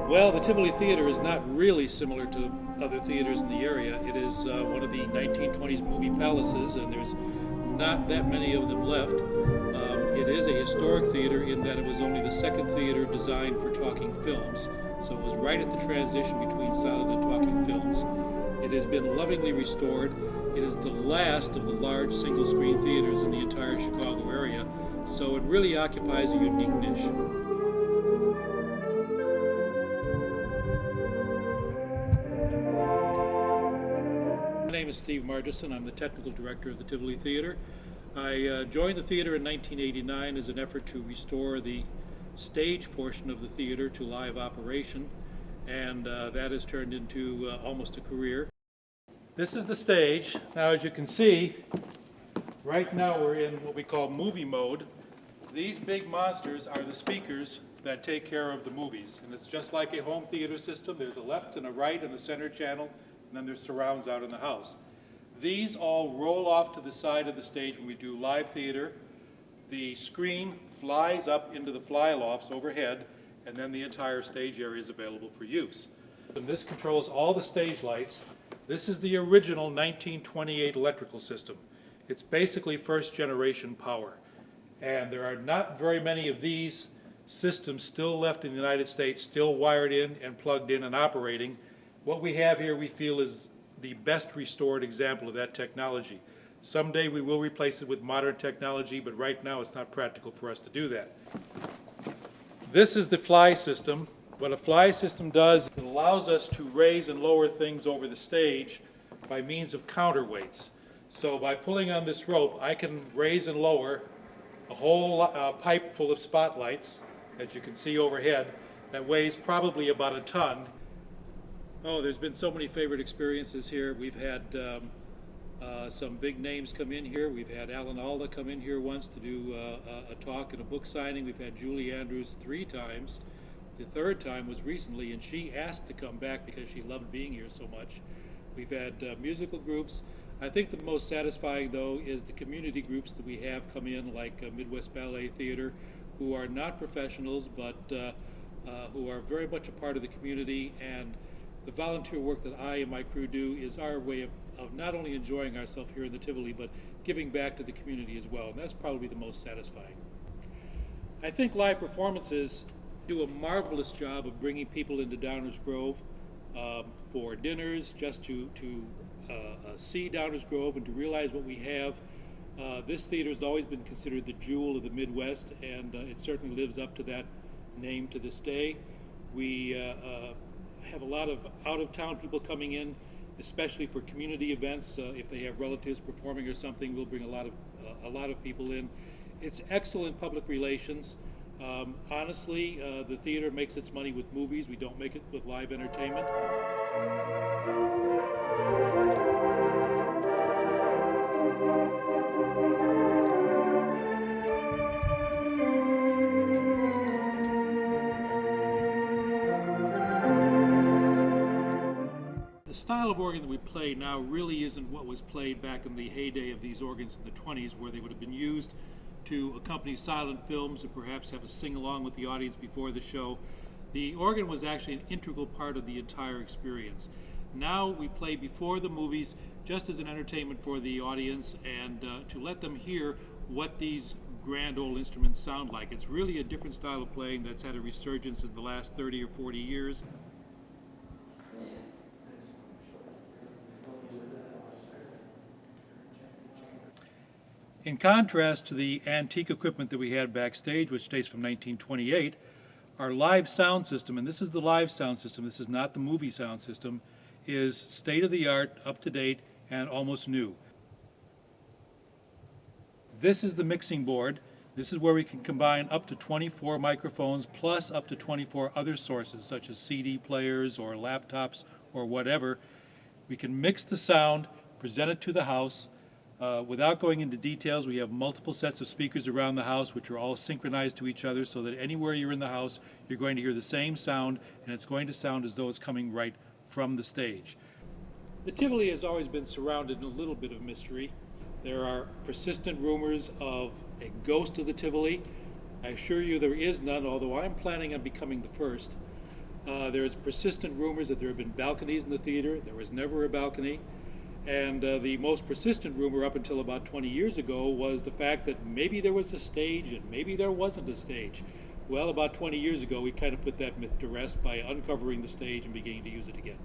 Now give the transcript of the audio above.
Well, the Tivoli Theater is not really similar to other theaters in the area. It is one of the 1920s movie palaces, and there's not that many of them left. It is a historic theater in that it was only the second theater designed for talking films, so it was right at the transition between silent and talking films. It has been lovingly restored. It is the last of the large single-screen theaters in the entire Chicago area, so it really occupies a unique niche. My name is Steve Margison. I'm the technical director of the Tivoli Theater. I joined the theater in 1989 as an effort to restore the stage portion of the theater to live operation, and that has turned into almost a career. This is the stage. Now, as you can see, right now we're in what we call movie mode. These big monsters are the speakers that take care of the movies, and it's just like a home theater system. There's a left and a right and a center channel, and then there's surrounds out in the house. These all roll off to the side of the stage when we do live theater. The screen flies up into the fly-lofts overhead, and then the entire stage area is available for use. And this controls all the stage lights. This is the original 1928 electrical system. It's basically first generation power. And there are not very many of these systems still left in the United States, still wired in and plugged in and operating. What we have here we feel is the best restored example of that technology. Someday we will replace it with modern technology, but right now it's not practical for us to do that. This is the fly system. What a fly system does, it allows us to raise and lower things over the stage by means of counterweights. So by pulling on this rope, I can raise and lower a whole pipe full of spotlights, as you can see overhead, that weighs probably about a ton. Oh, there's been so many favorite experiences here. We've had some big names come in here. We've had Alan Alda come in here once to do a talk and a book signing. We've had Julie Andrews 3 times. The third time was recently, and she asked to come back because she loved being here so much. We've had musical groups. I think the most satisfying, though, is the community groups that we have come in, like Midwest Ballet Theater, who are not professionals, but who are very much a part of the community. And the volunteer work that I and my crew do is our way of not only enjoying ourselves here in the Tivoli, but giving back to the community as well. And that's probably the most satisfying. I think live performances do a marvelous job of bringing people into Downers Grove for dinners, just to see Downers Grove and to realize what we have. This theater has always been considered the jewel of the Midwest, and it certainly lives up to that name to this day. We have a lot of out-of-town people coming in, especially for community events. If they have relatives performing or something, we'll bring a lot of people in. It's excellent public relations. Honestly, the theater makes its money with movies. We don't make it with live entertainment. The style of organ that we play now really isn't what was played back in the heyday of these organs in the 20s, where they would have been used to accompany silent films and perhaps have a sing-along with the audience before the show. The organ was actually an integral part of the entire experience. Now we play before the movies just as an entertainment for the audience and to let them hear what these grand old instruments sound like. It's really a different style of playing that's had a resurgence in the last 30 or 40 years. In contrast to the antique equipment that we had backstage, which dates from 1928, our live sound system, and this is the live sound system, this is not the movie sound system, is state-of-the-art, up-to-date, and almost new. This is the mixing board. This is where we can combine up to 24 microphones plus up to 24 other sources, such as CD players or laptops or whatever. We can mix the sound, present it to the house. Without going into details, we have multiple sets of speakers around the house which are all synchronized to each other so that anywhere you're in the house, you're going to hear the same sound, and it's going to sound as though it's coming right from the stage. The Tivoli has always been surrounded in a little bit of mystery. There are persistent rumors of a ghost of the Tivoli. I assure you there is none, although I'm planning on becoming the first. There's persistent rumors that there have been balconies in the theater. There was never a balcony. And the most persistent rumor up until about 20 years ago was the fact that maybe there was a stage and maybe there wasn't a stage. Well, about 20 years ago, we kind of put that myth to rest by uncovering the stage and beginning to use it again.